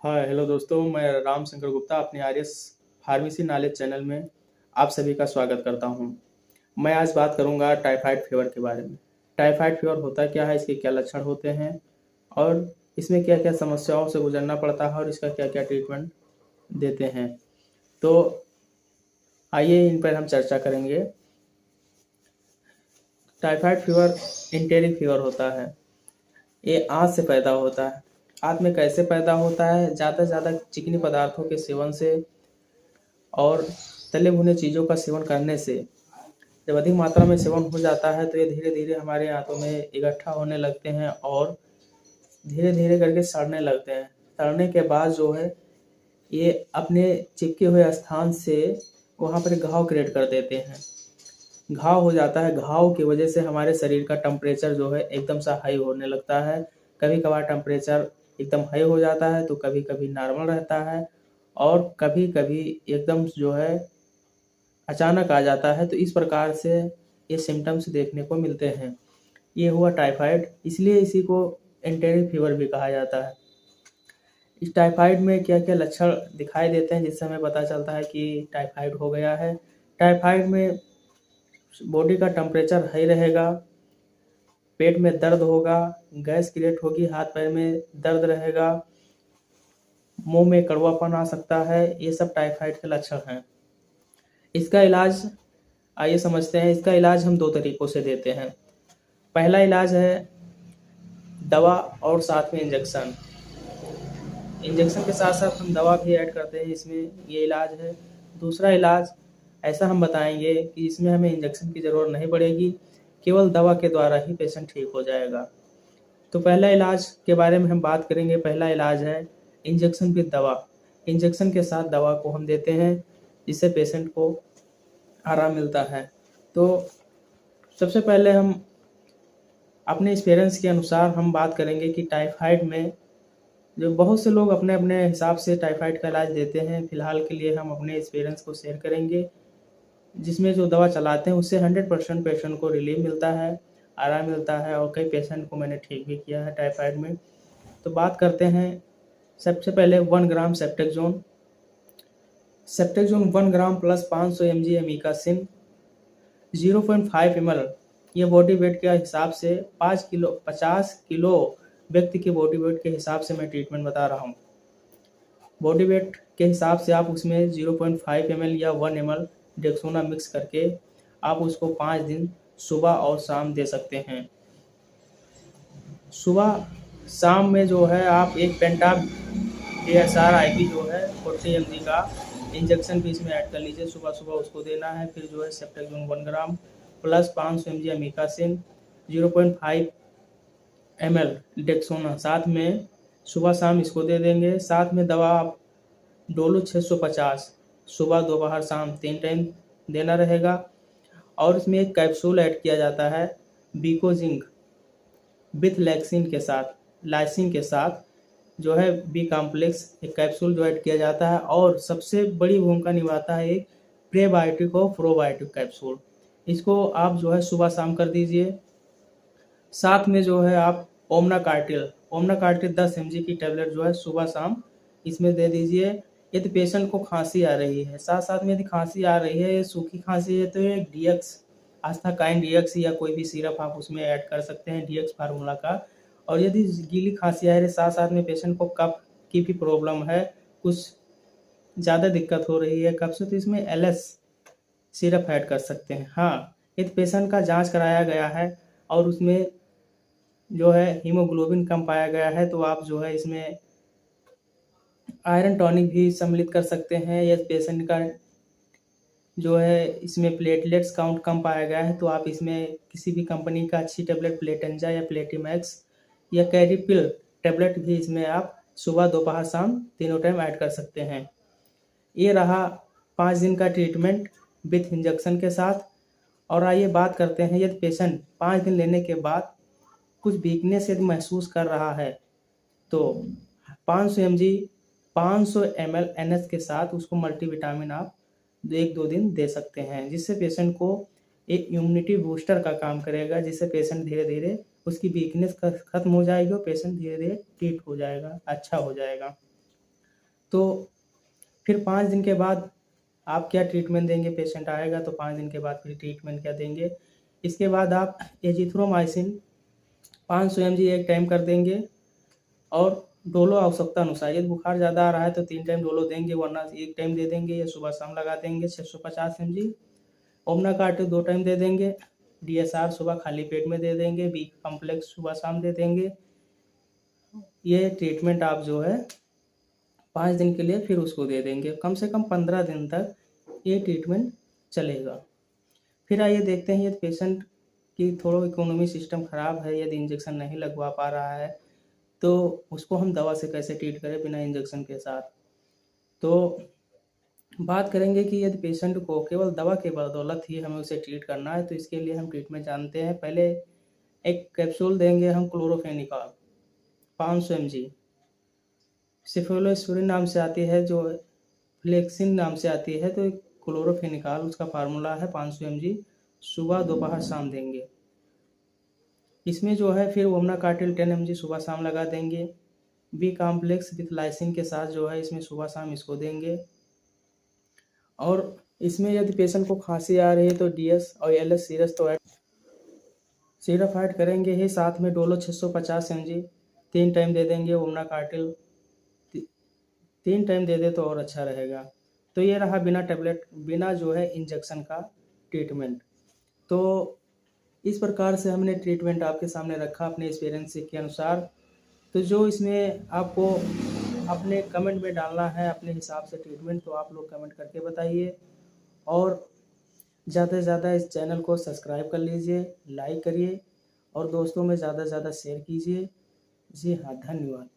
Hi hello दोस्तों, मैं राम शंकर गुप्ता अपने आर्यस फार्मेसी नॉलेज चैनल में आप सभी का स्वागत करता हूं। मैं आज बात करूंगा टाइफाइड फीवर के बारे में। टाइफाइड फीवर होता क्या है, इसके क्या लक्षण होते हैं और इसमें क्या क्या समस्याओं से गुजरना पड़ता है और इसका क्या क्या ट्रीटमेंट देते हैं। तो आइए इन पर हम चर्चा करेंगे। टाइफाइड फीवर एंटेरिक फीवर होता है। ये आंत से पैदा होता है। आंत में कैसे पैदा होता है? ज़्यादा से ज़्यादा चिकनी पदार्थों के सेवन से और तले भुने चीज़ों का सेवन करने से। जब अधिक मात्रा में सेवन हो जाता है तो ये धीरे धीरे हमारे आंतों में इकट्ठा होने लगते हैं और धीरे धीरे करके सड़ने लगते हैं। सड़ने के बाद जो है ये अपने चिपके हुए स्थान से वहाँ पर घाव क्रिएट कर देते हैं। घाव हो जाता है। घाव की वजह से हमारे शरीर का टेम्परेचर जो है एकदम सा हाई होने लगता है। कभी कभार टेम्परेचर एकदम हाई हो जाता है तो कभी कभी नॉर्मल रहता है और कभी कभी एकदम जो है अचानक आ जाता है। तो इस प्रकार से ये सिम्टम्स देखने को मिलते हैं। ये हुआ टाइफाइड, इसलिए इसी को एंटेरिक फीवर भी कहा जाता है। इस टाइफाइड में क्या क्या लक्षण दिखाई देते हैं जिससे हमें पता चलता है कि टाइफाइड हो गया है। टाइफाइड में बॉडी का टेम्परेचर हाई रहेगा, पेट में दर्द होगा, गैस क्रिएट होगी, हाथ पैर में दर्द रहेगा, मुंह में कड़वापन आ सकता है। ये सब टाइफाइड के लक्षण हैं। इसका इलाज आइए समझते हैं। इसका इलाज हम दो तरीकों से देते हैं। पहला इलाज है दवा और साथ में इंजेक्शन। इंजेक्शन के साथ साथ हम दवा भी ऐड करते हैं इसमें, ये इलाज है। दूसरा इलाज ऐसा हम बताएंगे कि इसमें हमें इंजेक्शन की ज़रूरत नहीं पड़ेगी, केवल दवा के द्वारा ही पेशेंट ठीक हो जाएगा। तो पहला इलाज के बारे में हम बात करेंगे। पहला इलाज है इंजेक्शन विद दवा। इंजेक्शन के साथ दवा को हम देते हैं जिससे पेशेंट को आराम मिलता है। तो सबसे पहले हम अपने एक्सपीरियंस के अनुसार हम बात करेंगे कि टाइफाइड में जो बहुत से लोग अपने अपने हिसाब से टाइफाइड का इलाज देते हैं। फिलहाल के लिए हम अपने एक्सपीरियंस को शेयर करेंगे जिसमें जो दवा चलाते हैं उससे 100% पेशेंट को रिलीफ मिलता है, आराम मिलता है और कई पेशेंट को मैंने ठीक भी किया है टाइफाइड में। तो बात करते हैं सबसे पहले 1 ग्राम सेप्टेक्सोन। सेप्टेक्सोन 1 gram plus 500 mg amikacin 0.5 ml। ये बॉडी वेट के हिसाब से 50 किलो व्यक्ति के बॉडी वेट के हिसाब से मैं ट्रीटमेंट बता रहा हूँ। बॉडी वेट के हिसाब से आप उसमें 0.5 ml या 1 ml डेक्सोना मिक्स करके आप उसको 5 दिन सुबह और शाम दे सकते हैं। सुबह शाम में जो है आप एक पेंटा DSR IP जो है 40 mg का इंजेक्शन भी इसमें ऐड कर लीजिए। सुबह सुबह उसको देना है। फिर जो है सेप्टेक्सोन 1 gram plus 500 mg amikacin 0.5 ml Dexona साथ में सुबह शाम इसको दे देंगे। साथ में दवा आप डोलो 650 सुबह दोपहर शाम 3 टाइम देना रहेगा। और इसमें एक कैप्सूल ऐड किया जाता है बीकोजिंग विथ लैक्सिन के साथ, लाइसिन के साथ जो है बी कॉम्प्लेक्स एक कैप्सूल जो ऐड किया जाता है। और सबसे बड़ी भूमिका निभाता है एक प्रेबायोटिक और प्रोबायोटिक कैप्सूल। इसको आप जो है सुबह शाम कर दीजिए। साथ में जो है आप ओमना कार्टिल 10 mg की टैबलेट जो है सुबह शाम इसमें दे दीजिए। यदि पेशेंट को खांसी आ रही है, साथ साथ में यदि खांसी आ रही है, सूखी खांसी है, तो एक DX आस्थाकाइन DX या कोई भी सिरप आप उसमें ऐड कर सकते हैं DX फार्मूला का। और यदि गीली खांसी आ रही है, साथ साथ में पेशेंट को कफ की भी प्रॉब्लम है, कुछ ज़्यादा दिक्कत हो रही है कफ से, तो इसमें LS सिरप ऐड कर सकते हैं। हाँ, यदि पेशेंट का जांच कराया गया है और उसमें जो है हीमोग्लोबिन कम पाया गया है तो आप जो है इसमें आयरन टॉनिक भी सम्मिलित कर सकते हैं। या पेशेंट का जो है इसमें प्लेटलेट्स काउंट कम पाया गया है तो आप इसमें किसी भी कंपनी का अच्छी टैबलेट प्लेटेंजा या प्लेटीमैक्स या कैरिपिल टैबलेट भी इसमें आप सुबह दोपहर शाम तीनों टाइम ऐड कर सकते हैं। ये रहा 5 दिन का ट्रीटमेंट विथ इंजेक्शन के साथ। और आइए बात करते हैं यदि पेशेंट 5 दिन लेने के बाद कुछ वीकनेस यदि महसूस कर रहा है तो 500 mg 500 ml NS के साथ उसको मल्टीविटामिन आप 1-2 दिन दे सकते हैं, जिससे पेशेंट को एक इम्यूनिटी बूस्टर का काम करेगा, जिससे पेशेंट धीरे धीरे उसकी वीकनेस खत्म हो जाएगी और पेशेंट धीरे धीरे ठीक हो जाएगा, अच्छा हो जाएगा। तो फिर 5 दिन के बाद आप क्या ट्रीटमेंट देंगे, पेशेंट आएगा तो 5 दिन के बाद फिर ट्रीटमेंट क्या देंगे। इसके बाद आप एजिथ्रोमाइसिन 500 mg एक टाइम कर देंगे और डोलो आवश्यकता अनुसार, यदि बुखार ज़्यादा आ रहा है तो 3 टाइम डोलो देंगे, वरना एक टाइम दे देंगे या सुबह शाम लगा देंगे 650 mg। ओमना कार्टिल 2 टाइम दे देंगे, DSR सुबह खाली पेट में दे देंगे, बी कॉम्प्लेक्स सुबह शाम दे देंगे। ये ट्रीटमेंट आप जो है 5 दिन के लिए फिर उसको दे देंगे, कम से कम 15 दिन तक ये ट्रीटमेंट चलेगा। फिर आइए देखते हैं, यदि पेशेंट की थोड़ा इकोनॉमी सिस्टम ख़राब है, यदि इंजेक्शन नहीं लगवा पा रहा है तो उसको हम दवा से कैसे ट्रीट करें बिना इंजेक्शन के साथ। तो बात करेंगे कि यदि पेशेंट को केवल दवा के बदौलत ही हमें उसे ट्रीट करना है तो इसके लिए हम ट्रीटमेंट जानते हैं। पहले एक कैप्सूल देंगे हम क्लोरोफेनिकॉल 500 mg, सेफलोस्पुरिन नाम से आती है, जो फ्लेक्सिन नाम से आती है, तो क्लोरोफेनिकॉल उसका फार्मूला है 500 mg, सुबह दोपहर शाम देंगे। इसमें जो है फिर ओमना कार्टिल 10 mg सुबह शाम लगा देंगे, बी कॉम्प्लेक्स विथ लाइसिन के साथ जो है इसमें सुबह शाम इसको देंगे। और इसमें यदि पेशेंट को खांसी आ रही है तो DS और LS सीरस तो सिरप ऐड करेंगे ही, साथ में डोलो 650 mg 3 टाइम दे देंगे, ओमना कार्टिल 3 टाइम दे दे तो और अच्छा रहेगा। तो ये रहा बिना टैबलेट, बिना जो है इंजेक्शन का ट्रीटमेंट। तो इस प्रकार से हमने ट्रीटमेंट आपके सामने रखा अपने एक्सपीरियंस के अनुसार। तो जो इसमें आपको अपने कमेंट में डालना है अपने हिसाब से ट्रीटमेंट, तो आप लोग कमेंट करके बताइए। और ज़्यादा से ज़्यादा इस चैनल को सब्सक्राइब कर लीजिए, लाइक करिए और दोस्तों में ज़्यादा से ज़्यादा शेयर कीजिए। जी हाँ, धन्यवाद।